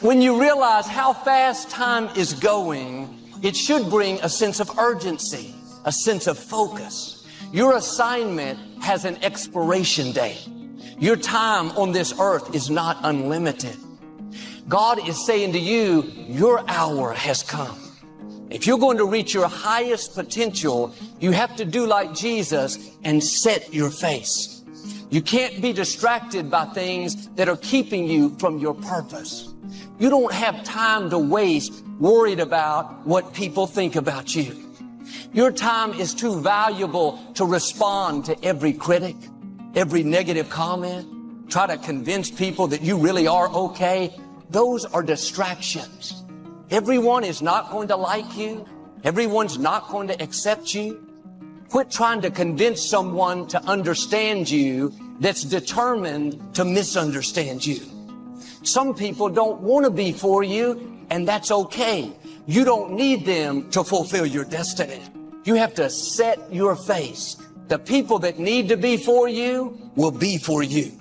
When you realize how fast time is going, it should bring a sense of urgency, a sense of focus. Your assignment has an expiration date. Your time on this earth is not unlimited. God is saying to you, your hour has come. If you're going to reach your highest potential, you have to do like Jesus and set your face. You can't be distracted by things that are keeping you from your purpose. You don't have time to waste worried about what people think about you. Your time is too valuable to respond to every critic, every negative comment, try to convince people that you really are okay. Those are distractions. Everyone is not going to like you. Everyone's not going to accept you. Quit trying to convince someone to understand you that's determined to misunderstand you. Some people don't want to be for you, and that's okay. You don't need them to fulfill your destiny. You have to set your face. The people that need to be for you will be for you.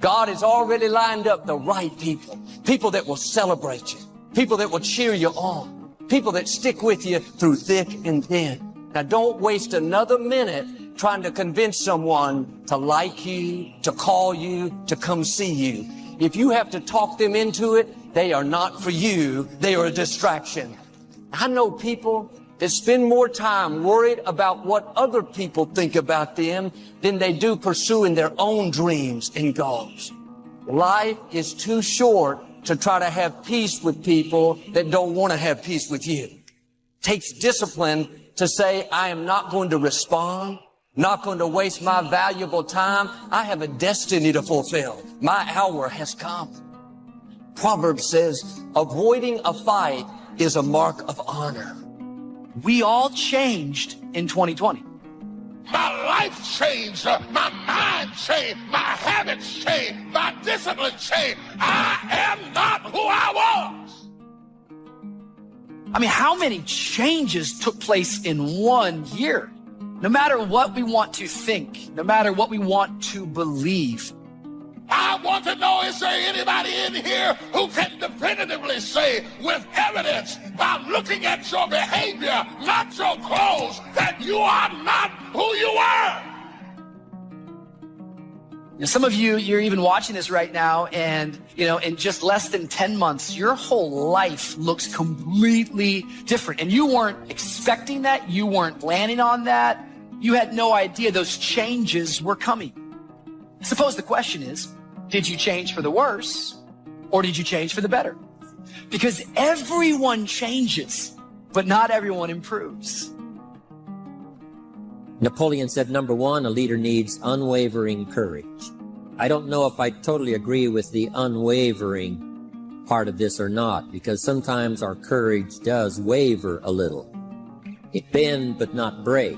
God has already lined up the right people. People that will celebrate you. People that will cheer you on. People that stick with you through thick and thin. Now don't waste another minute trying to convince someone to like you, to call you, to come see you. If you have to talk them into it, they are not for you. They are a distraction. I know people that spend more time worried about what other people think about them than they do pursuing their own dreams and goals. Life is too short to try to have peace with people that don't want to have peace with you. It takes discipline to say, I am not going to respond, not going to waste my valuable time. I have a destiny to fulfill. My hour has come. Proverbs says, avoiding a fight is a mark of honor. We all changed in 2020. My life changed, my mind changed, my habits changed, my discipline changed. I am not who I was. I mean, how many changes took place in 1 year? No matter what we want to think, no matter what we want to believe, I want to know, is there anybody in here who can definitively say with evidence by looking at your behavior, not your clothes, that you are not who you were? Now, some of you, you're even watching this right now, and in just less than 10 months, your whole life looks completely different. And you weren't expecting that. You weren't planning on that. You had no idea those changes were coming. Suppose the question is, did you change for the worse or did you change for the better? Because everyone changes, but not everyone improves. Napoleon said, number one, a leader needs unwavering courage. I don't know if I totally agree with the unwavering part of this or not, because sometimes our courage does waver a little. It bend but not break.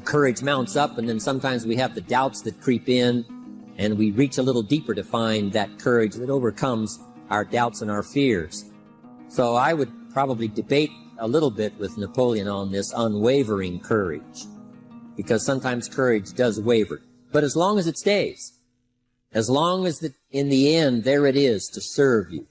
Courage mounts up, and then sometimes we have the doubts that creep in, and we reach a little deeper to find that courage that overcomes our doubts and our fears. So I would probably debate a little bit with Napoleon on this unwavering courage, because sometimes courage does waver. But as long as it stays, as long as in the end there it is to serve you,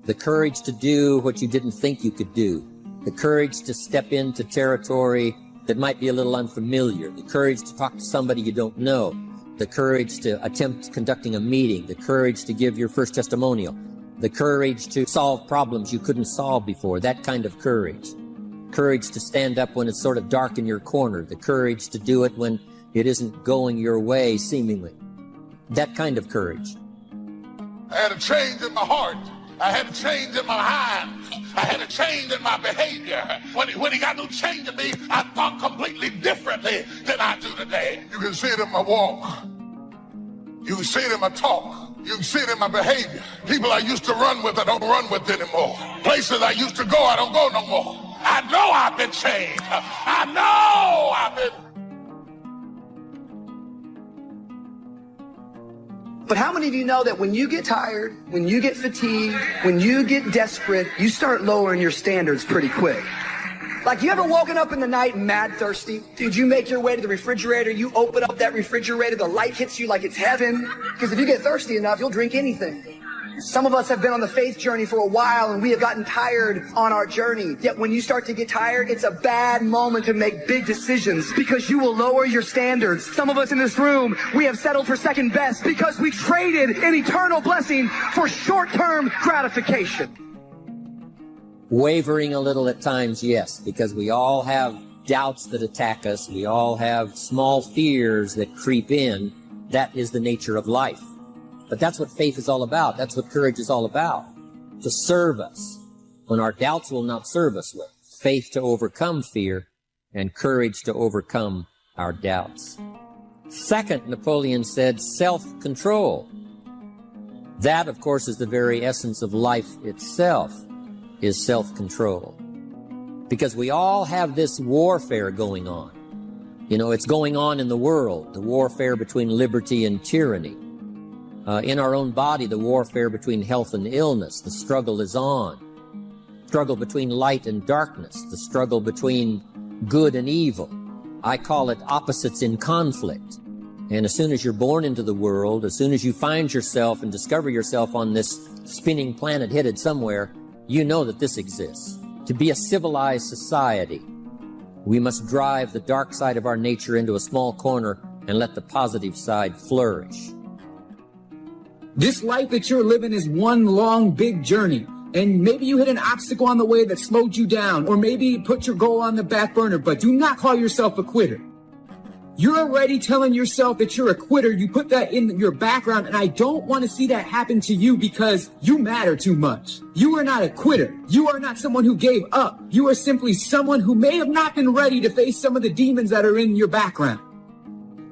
the courage to do what you didn't think you could do, the courage to step into territory that might be a little unfamiliar, the courage to talk to somebody you don't know, the courage to attempt conducting a meeting, the courage to give your first testimonial, the courage to solve problems you couldn't solve before, that kind of courage. Courage to stand up when it's sort of dark in your corner, the courage to do it when it isn't going your way, seemingly. That kind of courage. I had a change in my heart. I had a change in my mind. I had a change in my behavior. When he got a new change in me, I thought completely differently than I do today. You can see it in my walk. You can see it in my talk. You can see it in my behavior. People I used to run with, I don't run with anymore. Places I used to go, I don't go no more. I know I've been changed. I know I've been... But how many of you know that when you get tired, when you get fatigued, when you get desperate, you start lowering your standards pretty quick? Like, you ever woken up in the night mad thirsty? Dude, you make your way to the refrigerator, you open up that refrigerator, the light hits you like it's heaven. Because if you get thirsty enough, you'll drink anything. Some of us have been on the faith journey for a while and we have gotten tired on our journey. Yet when you start to get tired, it's a bad moment to make big decisions because you will lower your standards. Some of us in this room, we have settled for second best because we traded an eternal blessing for short-term gratification. Wavering a little at times, yes, because we all have doubts that attack us. We all have small fears that creep in. That is the nature of life. But that's what faith is all about. That's what courage is all about. To serve us when our doubts will not serve us with. Faith to overcome fear and courage to overcome our doubts. Second, Napoleon said self-control. That, of course, is the very essence of life itself, is self-control. Because we all have this warfare going on. You know, it's going on in the world, the warfare between liberty and tyranny. In our own body, the warfare between health and illness, the struggle is on. Struggle between light and darkness, the struggle between good and evil. I call it opposites in conflict. And as soon as you're born into the world, as soon as you find yourself and discover yourself on this spinning planet headed somewhere, you know that this exists. To be a civilized society, we must drive the dark side of our nature into a small corner and let the positive side flourish. This life that you're living is one long, big journey. And maybe you hit an obstacle on the way that slowed you down, or maybe put your goal on the back burner, but do not call yourself a quitter. You're already telling yourself that you're a quitter. You put that in your background, and I don't want to see that happen to you because you matter too much. You are not a quitter. You are not someone who gave up. You are simply someone who may have not been ready to face some of the demons that are in your background.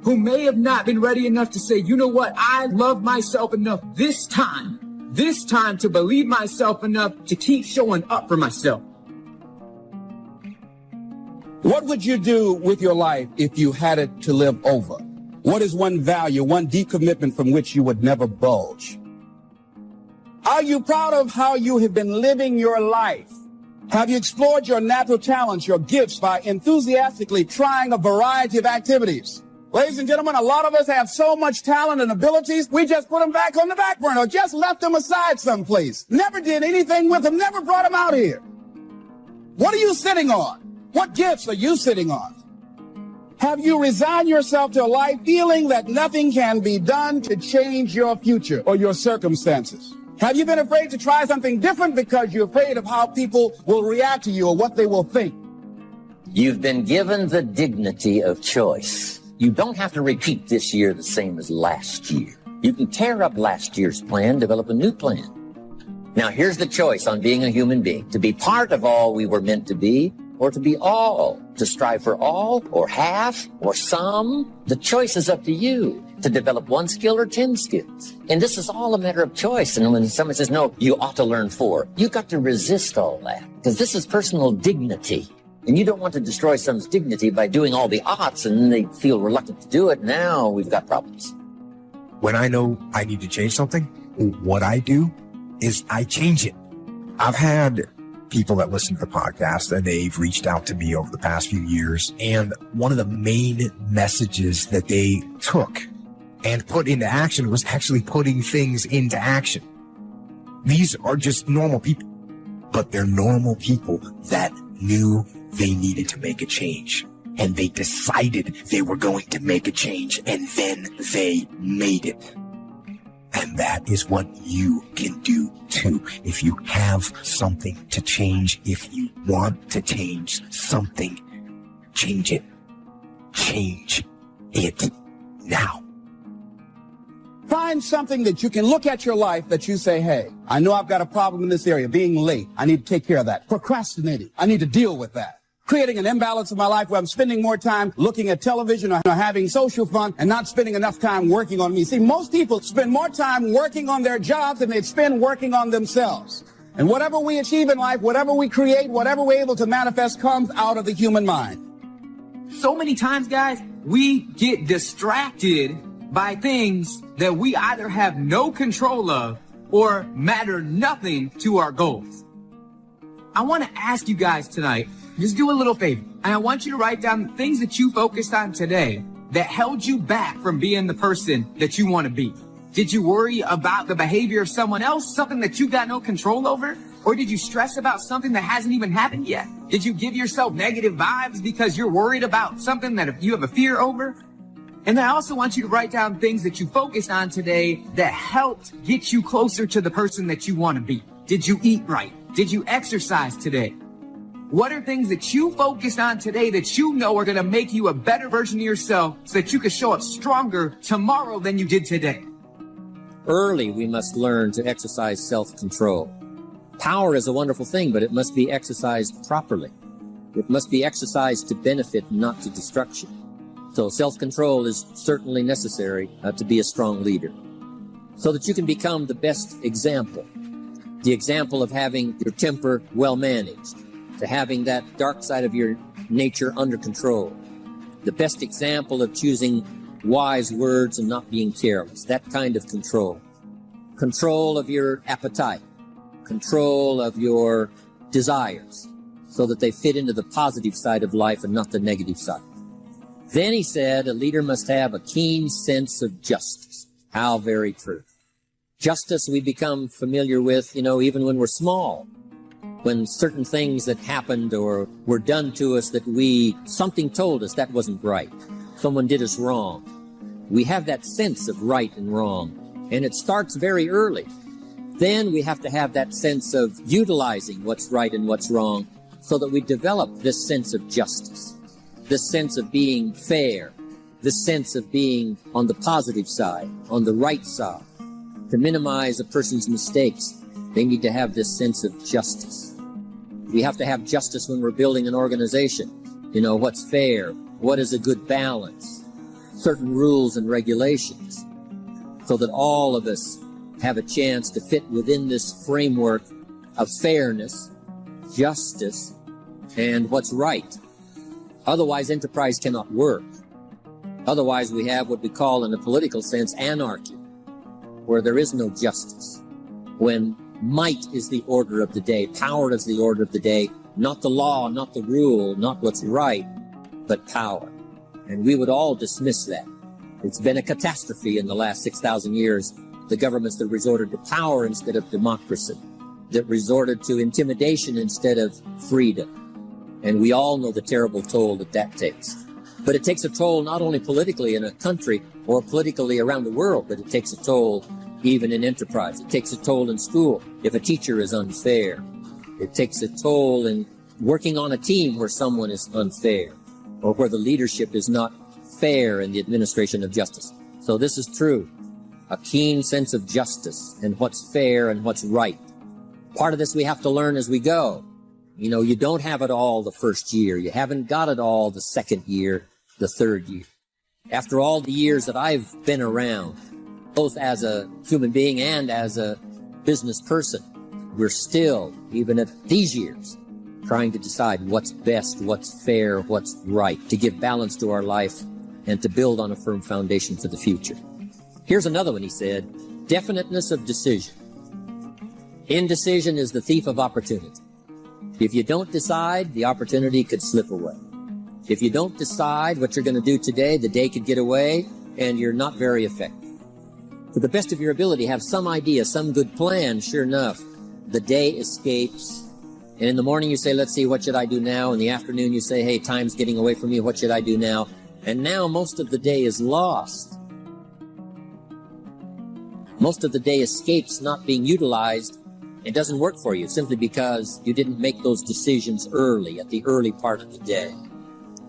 Who may have not been ready enough to say, you know what, I love myself enough this time to believe myself enough to keep showing up for myself. What would you do with your life if you had it to live over? What is one value, one deep commitment from which you would never budge? Are you proud of how you have been living your life? Have you explored your natural talents, your gifts by enthusiastically trying a variety of activities? Ladies and gentlemen, a lot of us have so much talent and abilities, we just put them back on the back burner or just left them aside someplace. Never did anything with them, never brought them out here. What are you sitting on? What gifts are you sitting on? Have you resigned yourself to a life feeling that nothing can be done to change your future or your circumstances? Have you been afraid to try something different because you're afraid of how people will react to you or what they will think? You've been given the dignity of choice. You don't have to repeat this year the same as last year. You can tear up last year's plan, develop a new plan. Now here's the choice on being a human being. To be part of all we were meant to be, or to be all. To strive for all, or half, or some. The choice is up to you. To develop one skill or 10 skills. And this is all a matter of choice. And when someone says, no, you ought to learn 4, you've got to resist all that. Because this is personal dignity. And you don't want to destroy someone's dignity by doing all the oughts and then they feel reluctant to do it. Now we've got problems. When I know I need to change something, what I do is I change it. I've had people that listen to the podcast and they've reached out to me over the past few years. And one of the main messages that they took and put into action was actually putting things into action. These are just normal people, but they're normal people that knew they needed to make a change, and they decided they were going to make a change, and then they made it. And that is what you can do too. If you have something to change, if you want to change something, change it. Change it now. Find something that you can look at your life that you say, hey, I know I've got a problem in this area, being late. I need to take care of that. Procrastinating. I need to deal with that. Creating an imbalance in my life where I'm spending more time looking at television or having social fun and not spending enough time working on me. See, most people spend more time working on their jobs than they spend working on themselves. And whatever we achieve in life, whatever we create, whatever we're able to manifest comes out of the human mind. So many times, guys, we get distracted by things that we either have no control of or matter nothing to our goals. I want to ask you guys tonight, just do a little favor. And I want you to write down things that you focused on today that held you back from being the person that you want to be. Did you worry about the behavior of someone else, something that you got no control over? Or did you stress about something that hasn't even happened yet? Did you give yourself negative vibes because you're worried about something that you have a fear over? And I also want you to write down things that you focused on today that helped get you closer to the person that you want to be. Did you eat right? Did you exercise today? What are things that you focused on today that you know are going to make you a better version of yourself so that you can show up stronger tomorrow than you did today? Early, we must learn to exercise self-control. Power is a wonderful thing, but it must be exercised properly. It must be exercised to benefit, not to destruction. So self-control is certainly necessary to be a strong leader, so that you can become the best example. The example of having your temper well managed, to having that dark side of your nature under control. The best example of choosing wise words and not being careless, that kind of control. Control of your appetite, control of your desires, so that they fit into the positive side of life and not the negative side. Then he said, a leader must have a keen sense of justice. How very true. Justice we become familiar with, even when we're small. When certain things that happened or were done to us that something told us that wasn't right. Someone did us wrong. We have that sense of right and wrong, and it starts very early. Then we have to have that sense of utilizing what's right and what's wrong so that we develop this sense of justice, this sense of being fair, this sense of being on the positive side, on the right side. To minimize a person's mistakes, they need to have this sense of justice. We have to have justice when we're building an organization. What's fair, what is a good balance, certain rules and regulations, so that all of us have a chance to fit within this framework of fairness, justice, and what's right. Otherwise, enterprise cannot work. Otherwise, we have what we call, in a political sense, anarchy, where there is no justice. When might is the order of the day, power is the order of the day, not the law, not the rule, not what's right, but power. And we would all dismiss that. It's been a catastrophe in the last 6,000 years. The governments that resorted to power instead of democracy, that resorted to intimidation instead of freedom. And we all know the terrible toll that takes. But it takes a toll not only politically in a country or politically around the world, but it takes a toll even in enterprise. It takes a toll in school if a teacher is unfair. It takes a toll in working on a team where someone is unfair, or where the leadership is not fair in the administration of justice. So this is true. A keen sense of justice and what's fair and what's right. Part of this we have to learn as we go. You don't have it all the first year. You haven't got it all the second year, the third year. After all the years that I've been around, both as a human being and as a business person, we're still, even at these years, trying to decide what's best, what's fair, what's right, to give balance to our life and to build on a firm foundation for the future. Here's another one, he said, definiteness of decision. Indecision is the thief of opportunity. If you don't decide, the opportunity could slip away. If you don't decide what you're going to do today, the day could get away and you're not very effective. To the best of your ability, have some idea, some good plan. Sure enough, the day escapes. And in the morning you say, let's see, what should I do now? In the afternoon you say, hey, time's getting away from me. What should I do now? And now most of the day is lost. Most of the day escapes not being utilized. It doesn't work for you simply because you didn't make those decisions early, at the early part of the day.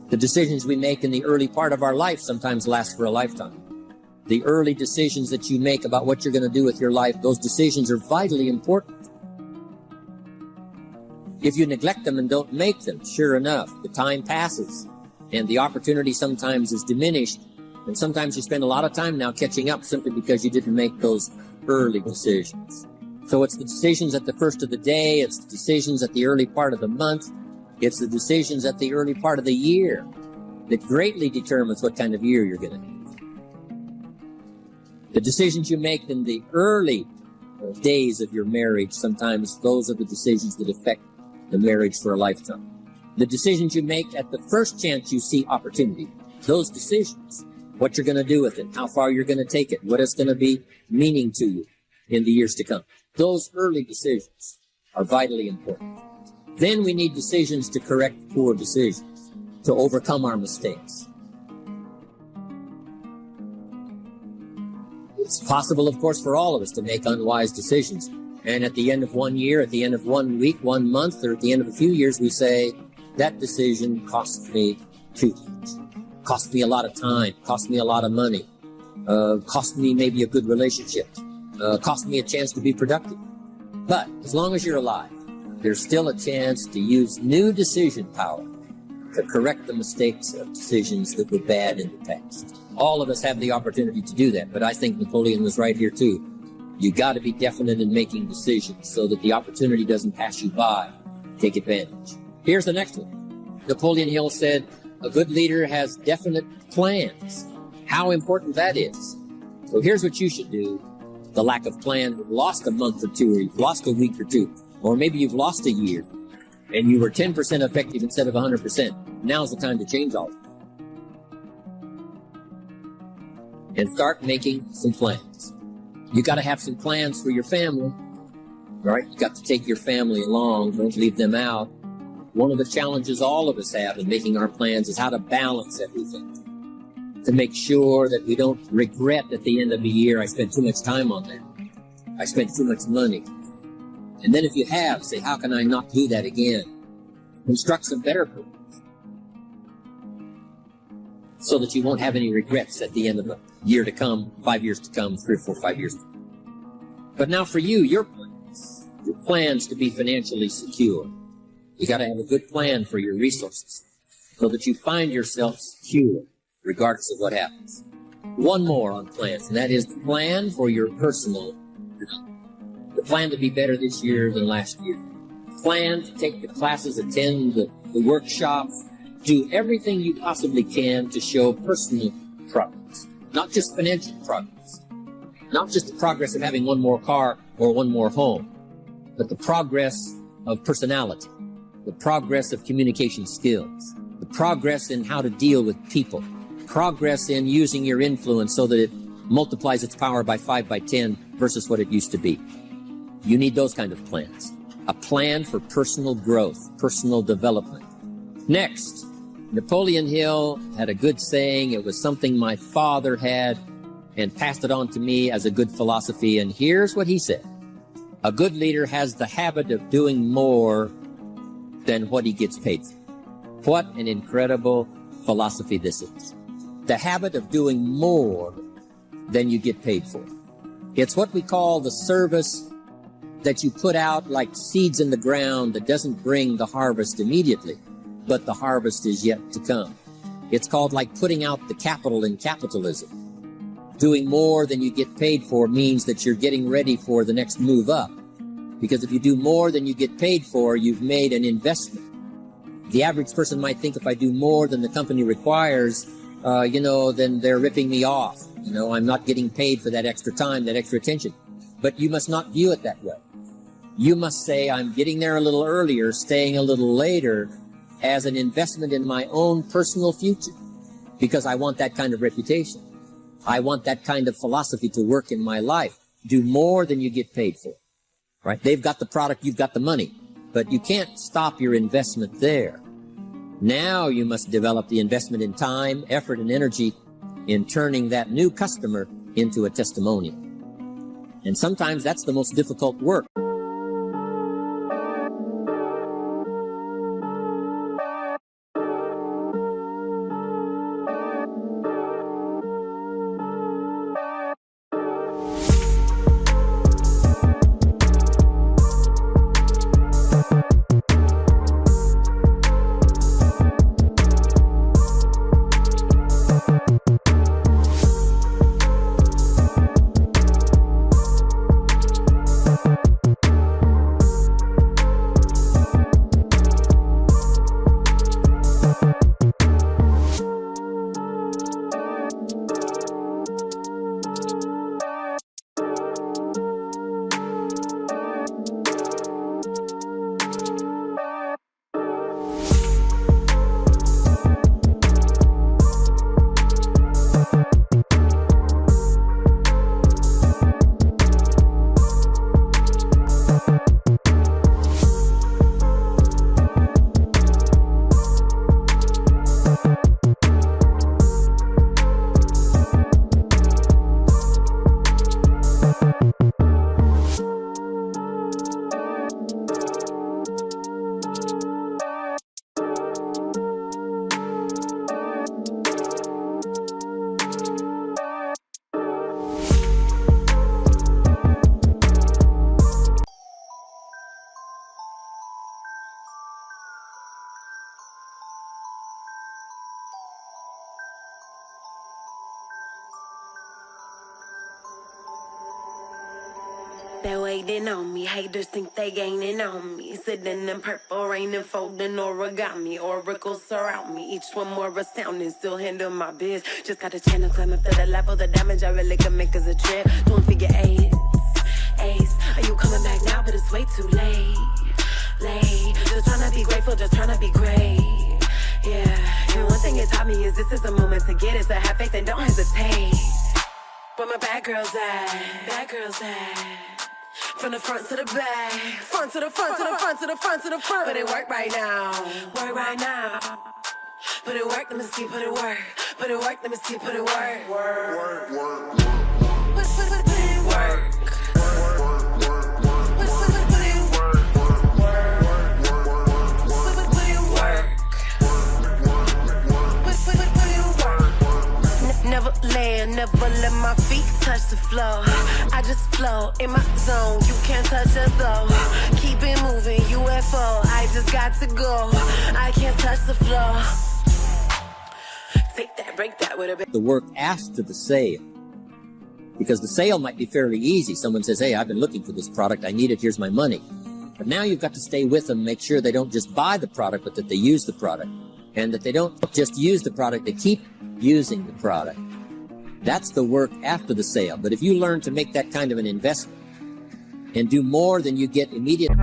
The decisions we make in the early part of our life sometimes last for a lifetime. The early decisions that you make about what you're going to do with your life, those decisions are vitally important. If you neglect them and don't make them, sure enough, the time passes and the opportunity sometimes is diminished. And sometimes you spend a lot of time now catching up simply because you didn't make those early decisions. So it's the decisions at the first of the day, it's the decisions at the early part of the month, it's the decisions at the early part of the year that greatly determines what kind of year you're going to have. The decisions you make in the early days of your marriage, sometimes those are the decisions that affect the marriage for a lifetime. The decisions you make at the first chance you see opportunity, those decisions what you're going to do with it, how far you're going to take it, what it's going to be meaning to you in the years to come. Those early decisions are vitally important. Then we need decisions to correct poor decisions, to overcome our mistakes. It's possible, of course, for all of us to make unwise decisions. And at the end of 1 year, at the end of 1 week, 1 month, or at the end of a few years, we say, that decision cost me too much. Cost me a lot of time, cost me a lot of money, cost me maybe a good relationship, cost me a chance to be productive. But as long as you're alive, there's still a chance to use new decision power to correct the mistakes of decisions that were bad in the past. All of us have the opportunity to do that, but I think Napoleon was right here too. You got to be definite in making decisions so that the opportunity doesn't pass you by. Take advantage. Here's the next one. Napoleon Hill said, a good leader has definite plans. How important that is. So here's what you should do. The lack of plan, you've lost a month or two, or you've lost a week or two, or maybe you've lost a year, and you were 10% effective instead of 100%. Now's the time to change all of it. And start making some plans. You got to have some plans for your family, right? You got to take your family along. Don't leave them out. One of the challenges all of us have in making our plans is how to balance everything, to make sure that we don't regret at the end of the year, I spent too much time on that. I spent too much money. And then if you have, say, how can I not do that again? Construct some better plans so that you won't have any regrets at the end of a year to come, 5 years to come, 3 or 4, 5 years to come. But now for you, your plans to be financially secure. You got to have a good plan for your resources so that you find yourself secure regardless of what happens. One more on plans, and that is the plan for your personal development. The plan to be better this year than last year. Plan to take the classes, attend the workshops, do everything you possibly can to show personal progress. Not just financial progress. Not just the progress of having one more car or one more home, but the progress of personality, the progress of communication skills, the progress in how to deal with people, progress in using your influence so that it multiplies its power by 5 by 10 versus what it used to be. You need those kind of plans. A plan for personal growth, personal development. Next, Napoleon Hill had a good saying. It was something my father had and passed it on to me as a good philosophy. And here's what he said. A good leader has the habit of doing more than what he gets paid for. What an incredible philosophy this is. The habit of doing more than you get paid for. It's what we call the service that you put out like seeds in the ground that doesn't bring the harvest immediately, but the harvest is yet to come. It's called like putting out the capital in capitalism. Doing more than you get paid for means that you're getting ready for the next move up. Because if you do more than you get paid for, you've made an investment. The average person might think if I do more than the company requires, then they're ripping me off. I'm not getting paid for that extra time, that extra attention. But you must not view it that way. You must say, I'm getting there a little earlier, staying a little later, as an investment in my own personal future, because I want that kind of reputation. I want that kind of philosophy to work in my life. Do more than you get paid for, right? They've got the product, you've got the money, but you can't stop your investment there. Now you must develop the investment in time, effort, and energy in turning that new customer into a testimonial. And sometimes that's the most difficult work. they're waiting on me. Haters think they gaining on me. Sitting in purple rain and folding origami. Oracles surround me. Each one more astounding. Still handle my biz. Just got a channel climbing for the level. The damage I really can make is a trip. Doing figure eights. Are you coming back now? But it's way too late. Just trying to be grateful. Just trying to be great. Yeah. And one thing it taught me is this is the moment to get it. So have faith and don't hesitate. Where my bad girls at? Bad girls at? From the front to the back, front to the front to the front to the front to the front. But it work right now, work right now. Put it work, let me see, put it work. Put it work, let me see, put it work. Work. Put it work. Never land, never let my feet touch the floor. I just flow in my zone, you can't touch us though. Keep it moving, UFO, I just got to go. I can't touch the floor. Take that, break that with a bit. The work after the sale. Because the sale might be fairly easy. Someone says, hey, I've been looking for this product, I need it, here's my money. But now you've got to stay with them, make sure they don't just buy the product, but that they use the product. And that they don't just use the product, they keep using the product. That's the work after the sale. But if you learn to make that kind of an investment and do more than you get immediately.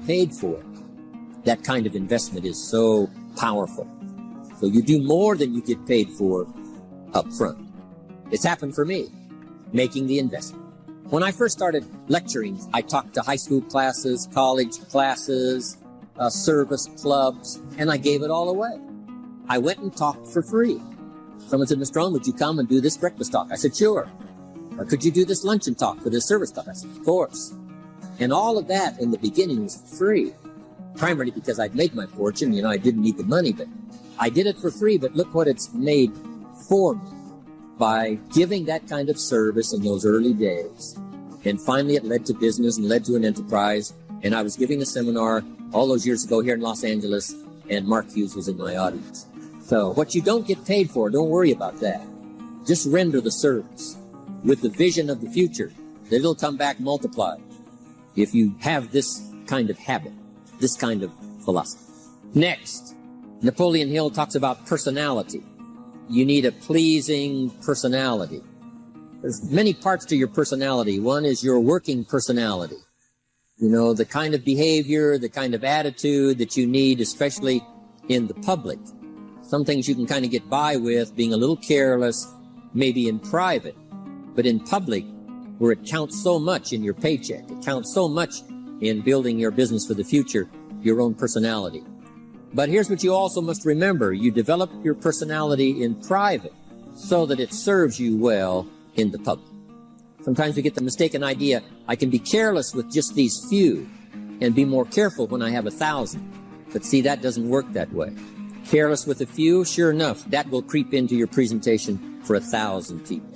Paid for. That kind of investment is so powerful. So you do more than you get paid for up front. It's happened for me, making the investment. When I first started lecturing, I talked to high school classes, college classes, service clubs, and I gave it all away. I went and talked for free. Someone said, Mr. Owen, would you come and do this breakfast talk? I said, sure. Or could you do this luncheon talk for this service talk? I said, of course. And all of that in the beginning was free, primarily because I'd made my fortune. I didn't need the money, but I did it for free. But look what it's made for me by giving that kind of service in those early days. And finally, it led to business and led to an enterprise. And I was giving a seminar all those years ago here in Los Angeles, and Mark Hughes was in my audience. So what you don't get paid for, don't worry about that. Just render the service with the vision of the future that it'll come back multiplied. If you have this kind of habit, this kind of philosophy. Next, Napoleon Hill talks about personality. You need a pleasing personality. There's many parts to your personality. One is your working personality. The kind of behavior, the kind of attitude that you need, especially in the public. Some things you can kind of get by with, being a little careless, maybe in private, but in public, where it counts so much in your paycheck, it counts so much in building your business for the future, your own personality. But here's what you also must remember. You develop your personality in private so that it serves you well in the public. Sometimes we get the mistaken idea, I can be careless with just these few and be more careful when I have 1,000. But see, that doesn't work that way. Careless with a few, sure enough, that will creep into your presentation for 1,000 people.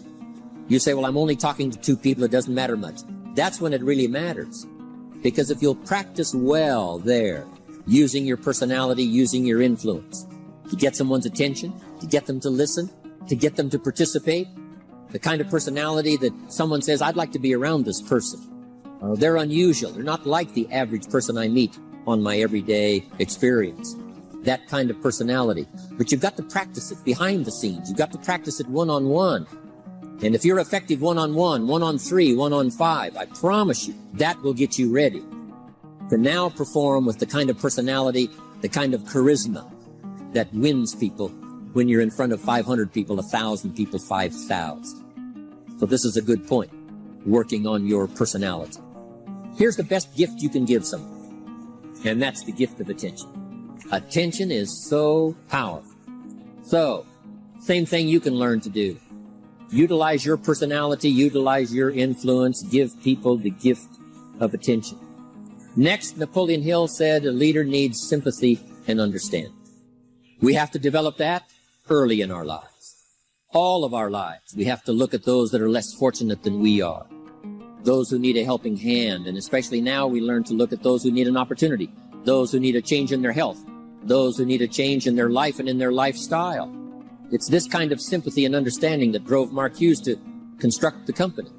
You say, well, I'm only talking to 2 people, it doesn't matter much. That's when it really matters. Because if you'll practice well there, using your personality, using your influence, to get someone's attention, to get them to listen, to get them to participate, the kind of personality that someone says, I'd like to be around this person. They're unusual. They're not like the average person I meet on my everyday experience. That kind of personality. But you've got to practice it behind the scenes. You've got to practice it one-on-one. And if you're effective one-on-one, 1-on-3, 1-on-5, I promise you, that will get you ready to now perform with the kind of personality, the kind of charisma that wins people when you're in front of 500 people, 1,000 people, 5,000. So this is a good point, working on your personality. Here's the best gift you can give someone, and that's the gift of attention. Attention is so powerful. So, same thing you can learn to do. Utilize your personality, utilize your influence, give people the gift of attention. Next, Napoleon Hill said a leader needs sympathy and understanding. We have to develop that early in our lives. All of our lives, we have to look at those that are less fortunate than we are. Those who need a helping hand, and especially now we learn to look at those who need an opportunity, those who need a change in their health, those who need a change in their life and in their lifestyle. It's this kind of sympathy and understanding that drove Mark Hughes to construct the company.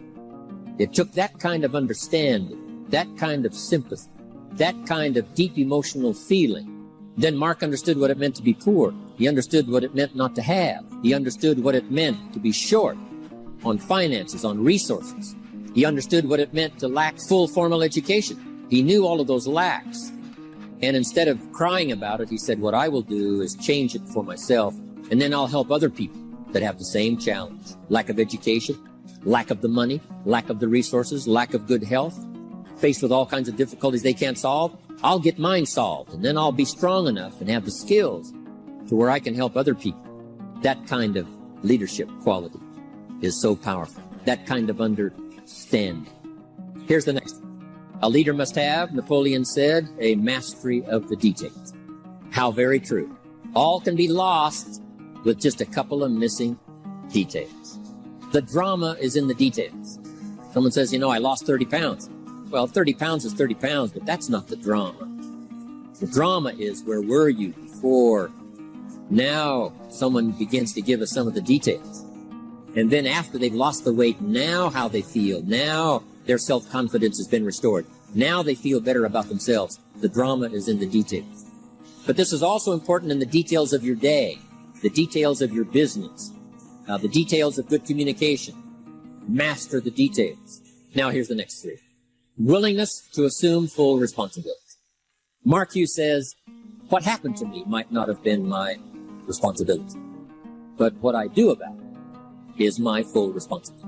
It took that kind of understanding, that kind of sympathy, that kind of deep emotional feeling. Then Mark understood what it meant to be poor. He understood what it meant not to have. He understood what it meant to be short on finances, on resources. He understood what it meant to lack full formal education. He knew all of those lacks. And instead of crying about it, he said, what I will do is change it for myself, and then I'll help other people that have the same challenge. Lack of education, lack of the money, lack of the resources, lack of good health, faced with all kinds of difficulties they can't solve. I'll get mine solved, and then I'll be strong enough and have the skills to where I can help other people. That kind of leadership quality is so powerful. That kind of understanding. Here's the next one. A leader must have, Napoleon said, a mastery of the details. How very true. All can be lost with just a couple of missing details. The drama is in the details. Someone says, I lost 30 pounds. Well, 30 pounds is 30 pounds, but that's not the drama. The drama is, where were you before? Now someone begins to give us some of the details. And then after they've lost the weight, now how they feel. Now their self-confidence has been restored. Now they feel better about themselves. The drama is in the details. But this is also important in the details of your day, the details of your business, the details of good communication. Master the details. Now here's the next three. Willingness to assume full responsibility. Mark Hughes says, what happened to me might not have been my responsibility, but what I do about it is my full responsibility.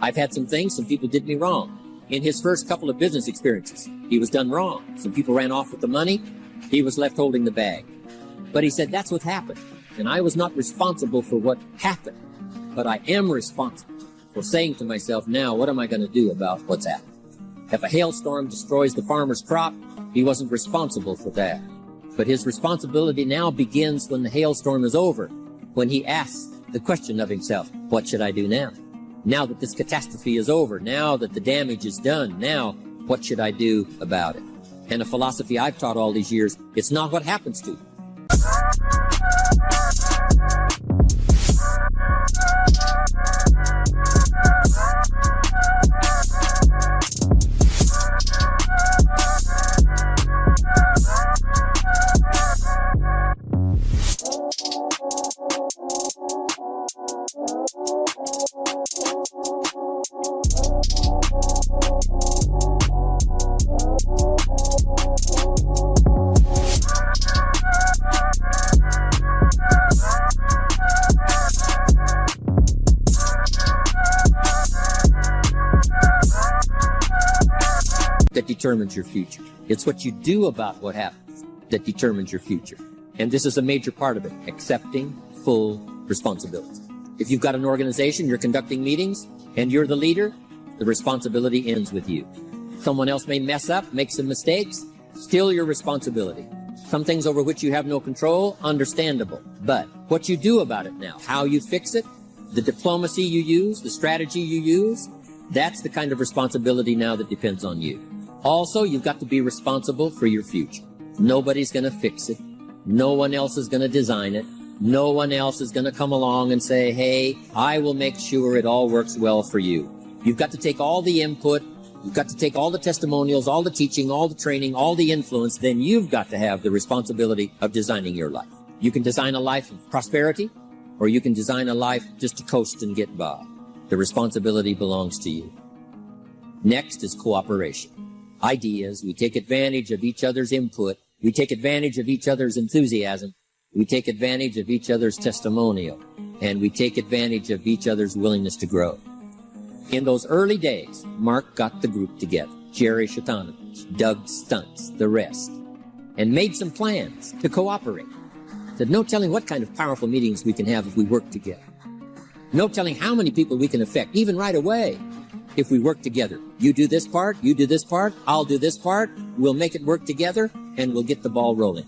I've had some people did me wrong. In his first couple of business experiences, he was done wrong. Some people ran off with the money. He was left holding the bag. But he said, that's what happened. And I was not responsible for what happened, but I am responsible for saying to myself, now, what am I going to do about what's happened? If a hailstorm destroys the farmer's crop, he wasn't responsible for that. But his responsibility now begins when the hailstorm is over, when he asks the question of himself, what should I do now? Now that this catastrophe is over, now that the damage is done, now what should I do about it? And a philosophy I've taught all these years, it's not what happens to you. That determines your future. It's what you do about what happens that determines your future. And this is a major part of it, accepting full responsibility. If you've got an organization, you're conducting meetings, and you're the leader, the responsibility ends with you. Someone else may mess up, make some mistakes, still your responsibility. Some things over which you have no control, understandable. But what you do about it now, how you fix it, the diplomacy you use, the strategy you use, that's the kind of responsibility now that depends on you. Also, you've got to be responsible for your future. Nobody's going to fix it. No one else is going to design it. No one else is going to come along and say, hey, I will make sure it all works well for you. You've got to take all the input. You've got to take all the testimonials, all the teaching, all the training, all the influence. Then you've got to have the responsibility of designing your life. You can design a life of prosperity, or you can design a life just to coast and get by. The responsibility belongs to you. Next is cooperation. Ideas. We take advantage of each other's input. We take advantage of each other's enthusiasm. We take advantage of each other's testimonial. And we take advantage of each other's willingness to grow. In those early days, Mark got the group together. Jerry Shatanovich, Doug Stuntz, the rest. and made some plans to cooperate. Said, no telling what kind of powerful meetings we can have if we work together. No telling how many people we can affect, even right away, if we work together. You do this part, you do this part, I'll do this part, we'll make it work together, and we'll get the ball rolling.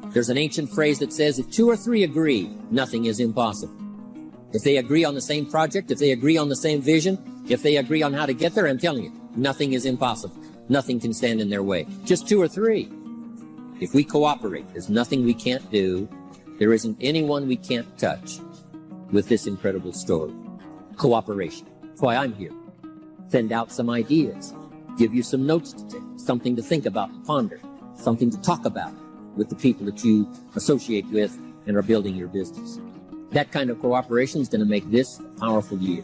There's an ancient phrase that says, if 2 or 3 agree, nothing is impossible. If they agree on the same project, if they agree on the same vision, if they agree on how to get there, I'm telling you, nothing is impossible. Nothing can stand in their way. Just 2 or 3. If we cooperate, there's nothing we can't do. There isn't anyone we can't touch with this incredible story. Cooperation. That's why I'm here. Send out some ideas. Give you some notes to take. Something to think about and ponder. Something to talk about with the people that you associate with and are building your business. That kind of cooperation is going to make this a powerful year.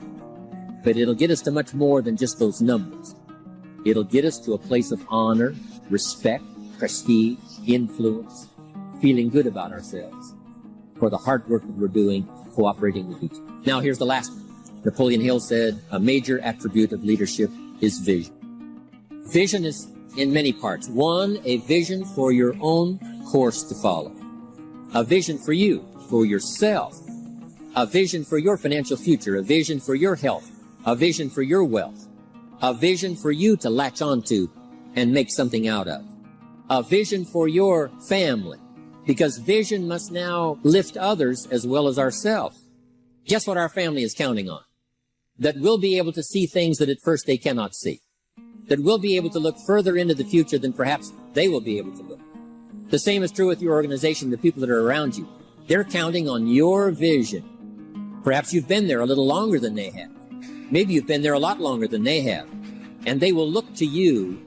But it'll get us to much more than just those numbers. It'll get us to a place of honor, respect, prestige, influence, feeling good about ourselves for the hard work that we're doing, cooperating with each other. Now, here's the last one. Napoleon Hill said, a major attribute of leadership is vision. Vision is in many parts. 1, a vision for your own course to follow. A vision for you, for yourself. A vision for your financial future. A vision for your health. A vision for your wealth. A vision for you to latch onto and make something out of. A vision for your family. Because vision must now lift others as well as ourselves. Guess what our family is counting on? That we'll be able to see things that at first they cannot see. That we'll be able to look further into the future than perhaps they will be able to look. The same is true with your organization, the people that are around you. They're counting on your vision. Perhaps you've been there a little longer than they have. Maybe you've been there a lot longer than they have. And they will look to you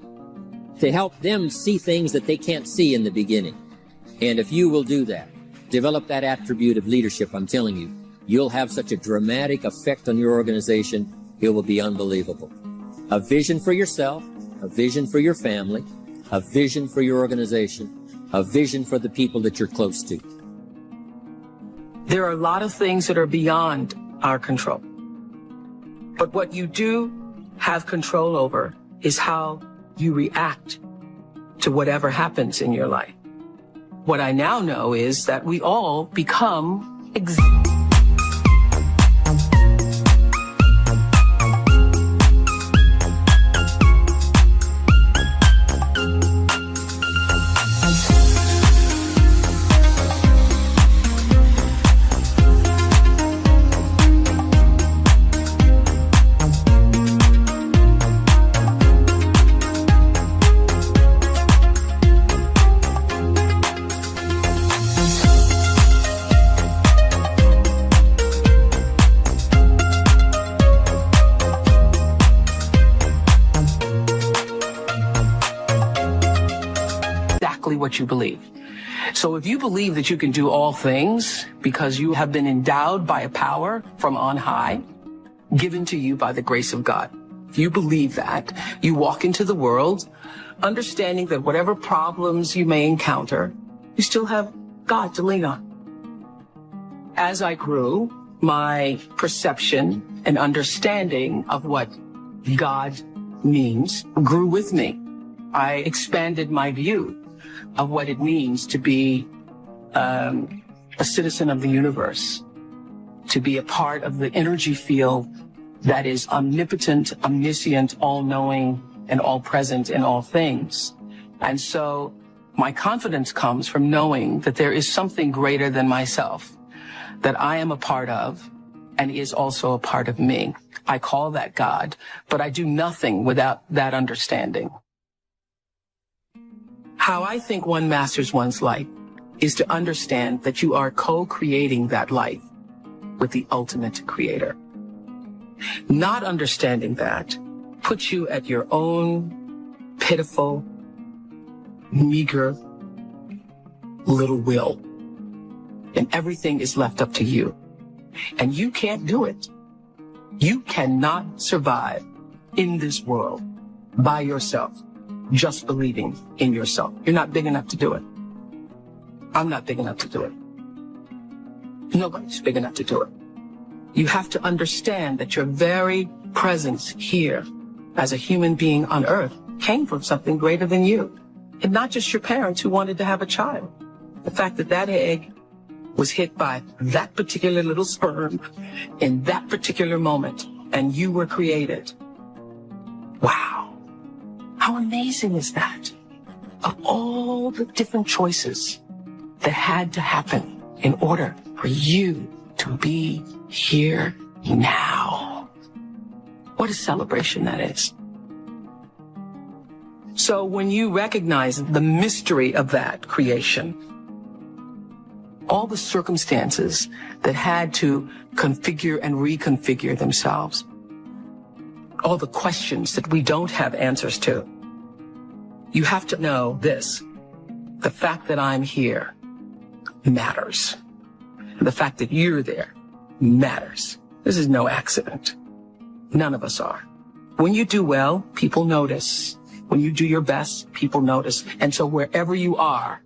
to help them see things that they can't see in the beginning. And if you will do that, develop that attribute of leadership, I'm telling you, you'll have such a dramatic effect on your organization, it will be unbelievable. A vision for yourself, a vision for your family, a vision for your organization, a vision for the people that you're close to. There are a lot of things that are beyond our control. But what you do have control over is how you react to whatever happens in your life. What I now know is that we all become what you believe. So if you believe that you can do all things because you have been endowed by a power from on high, given to you by the grace of God, if you believe that, you walk into the world understanding that whatever problems you may encounter, you still have God to lean on. As I grew, my perception and understanding of what God means grew with me. I expanded my view of what it means to be a citizen of the universe, to be a part of the energy field that is omnipotent, omniscient, all-knowing, and all-present in all things. And so my confidence comes from knowing that there is something greater than myself, that I am a part of and is also a part of me. I call that God, but I do nothing without that understanding. How I think one masters one's life is to understand that you are co-creating that life with the ultimate creator. Not understanding that puts you at your own pitiful, meager little will. And everything is left up to you. And you can't do it. You cannot survive in this world by yourself, just believing in yourself. You're not big enough to do it. I'm not big enough to do it. Nobody's big enough to do it. You have to understand that your very presence here as a human being on earth came from something greater than you. And not just your parents who wanted to have a child. The fact that that egg was hit by that particular little sperm in that particular moment, and you were created. Wow. How amazing is that? Of all the different choices that had to happen in order for you to be here now. What a celebration that is. So when you recognize the mystery of that creation, all the circumstances that had to configure and reconfigure themselves, all the questions that we don't have answers to, you have to know this: the fact that I'm here matters. The fact that you're there matters. This is no accident. None of us are. When you do well, people notice. When you do your best, people notice. And so wherever you are,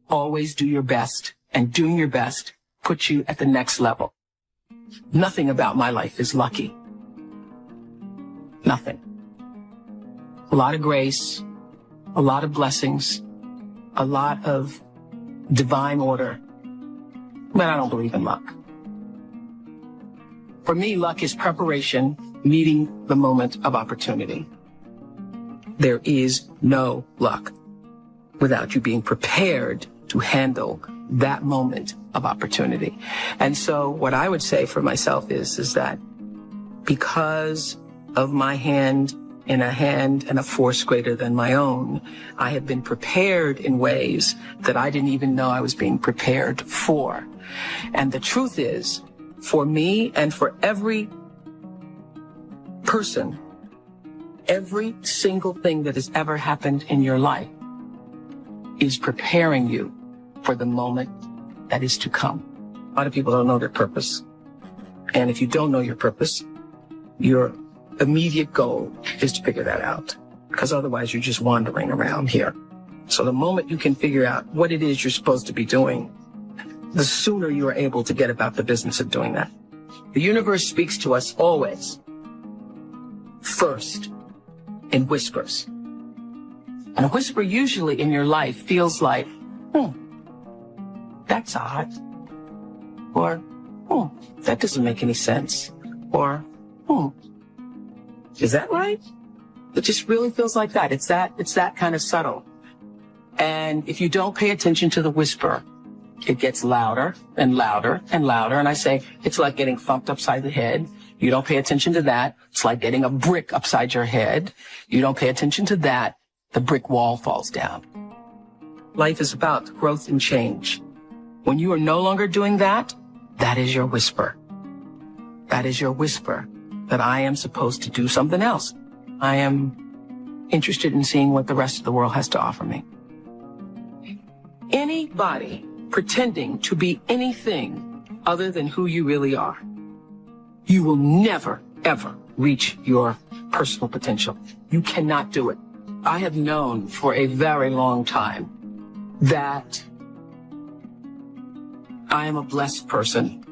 always do your best. And doing your best puts you at the next level. Nothing about my life is lucky. Nothing. A lot of grace, a lot of blessings, a lot of divine order. But I don't believe in luck. For me, luck is preparation, meeting the moment of opportunity. There is no luck without you being prepared to handle that moment of opportunity. And so what I would say for myself is that because of my hand and a force greater than my own, I have been prepared in ways that I didn't even know I was being prepared for. And the truth is, for me and for every person, every single thing that has ever happened in your life is preparing you for the moment that is to come. A lot of people don't know their purpose. And if you don't know your purpose, your immediate goal is to figure that out, because otherwise you're just wandering around here. So the moment you can figure out what it is you're supposed to be doing, the sooner you are able to get about the business of doing that. The universe speaks to us always, first, in whispers. And a whisper usually in your life feels like, that's odd. Or, that doesn't make any sense. Or, is that right? It just really feels like that. It's that kind of subtle. And if you don't pay attention to the whisper, it gets louder and louder and louder. And I say, it's like getting thumped upside the head. You don't pay attention to that. It's like getting a brick upside your head. You don't pay attention to that. The brick wall falls down. Life is about growth and change. When you are no longer doing that, that is your whisper. That is your whisper that I am supposed to do something else. I am interested in seeing what the rest of the world has to offer me. Anybody pretending to be anything other than who you really are, you will never, ever reach your personal potential. You cannot do it. I have known for a very long time that I am a blessed person,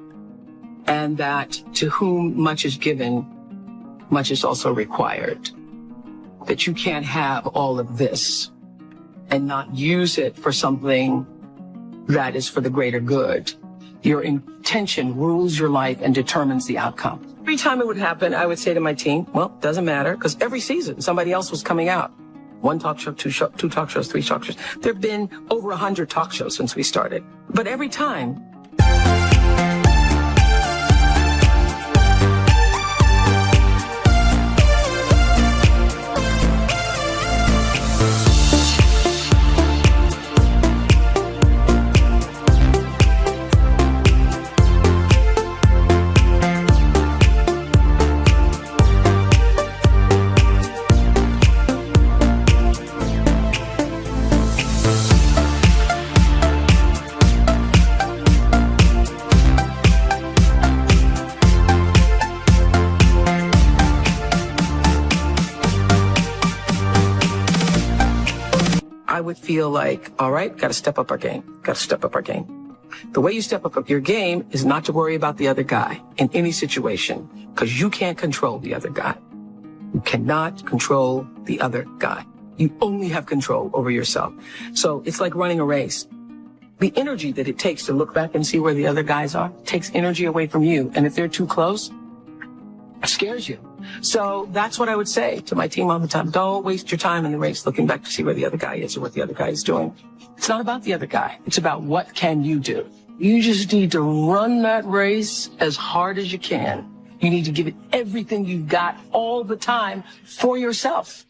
and that to whom much is given, much is also required. That you can't have all of this and not use it for something that is for the greater good. Your intention rules your life and determines the outcome. Every time it would happen, I would say to my team, well, doesn't matter, because every season somebody else was coming out. One talk show, two talk shows, three talk shows. There have been over 100 talk shows since we started. But every time, I would feel like, all right, got to step up our game. Got to step up our game. The way you step up your game is not to worry about the other guy in any situation, because you can't control the other guy. You cannot control the other guy. You only have control over yourself. So it's like running a race. The energy that it takes to look back and see where the other guys are takes energy away from you. And if they're too close, it scares you. So that's what I would say to my team all the time. Don't waste your time in the race looking back to see where the other guy is or what the other guy is doing. It's not about the other guy. It's about what can you do. You just need to run that race as hard as you can. You need to give it everything you've got all the time for yourself.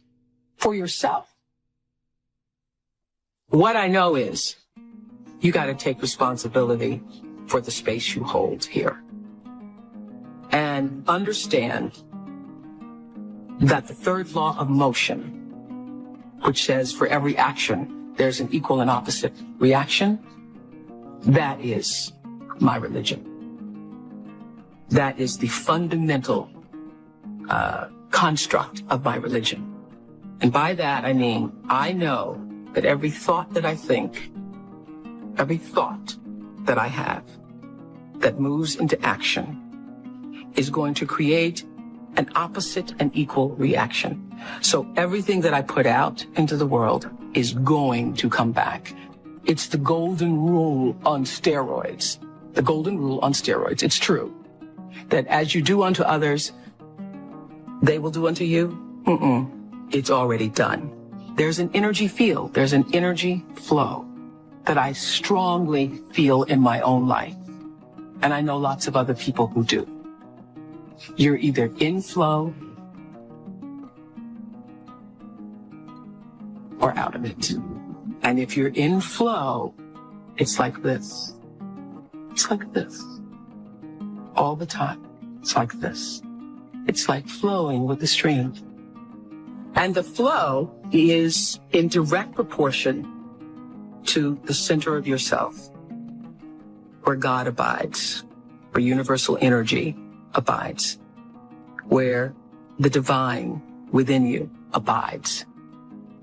For yourself. What I know is you got to take responsibility for the space you hold here. And understand that the third law of motion, which says for every action, there's an equal and opposite reaction, that is my religion. That is the fundamental construct of my religion. And by that, I mean, I know that every thought that I think, every thought that I have that moves into action is going to create an opposite and equal reaction. So everything that I put out into the world is going to come back. It's the golden rule on steroids. The golden rule on steroids. It's true that as you do unto others, they will do unto you. It's already done. There's an energy field. There's an energy flow that I strongly feel in my own life. And I know lots of other people who do. You're either in flow or out of it. And if you're in flow, it's like this. It's like this. All the time. It's like this. It's like flowing with the stream. And the flow is in direct proportion to the center of yourself, where God abides, where universal energy abides, where the divine within you abides.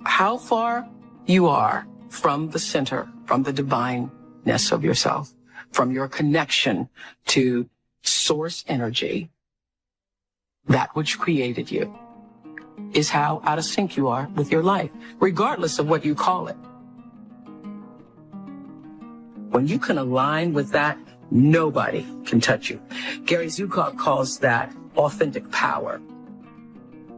How far you are from the center, from the divineness of yourself, from your connection to source energy, that which created you, is how out of sync you are with your life, regardless of what you call it. When you can align with that, nobody can touch you. Gary Zukav calls that authentic power.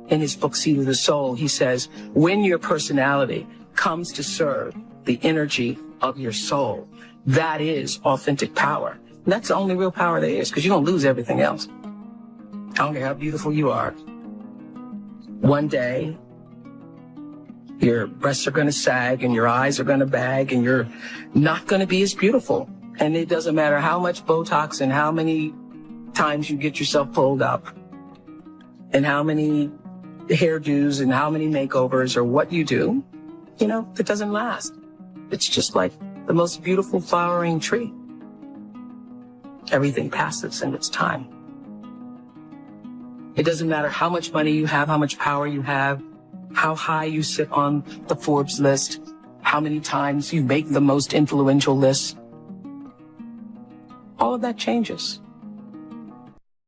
In his book, Seed of the Soul, he says, when your personality comes to serve the energy of your soul, that is authentic power. And that's the only real power there is, because you're going to lose everything else. I don't care how beautiful you are. One day, your breasts are going to sag and your eyes are going to bag and you're not going to be as beautiful. And it doesn't matter how much Botox and how many times you get yourself pulled up and how many hairdos and how many makeovers or what you do, you know, it doesn't last. It's just like the most beautiful flowering tree. Everything passes in its time. It doesn't matter how much money you have, how much power you have, how high you sit on the Forbes list, how many times you make the most influential list. All of that changes.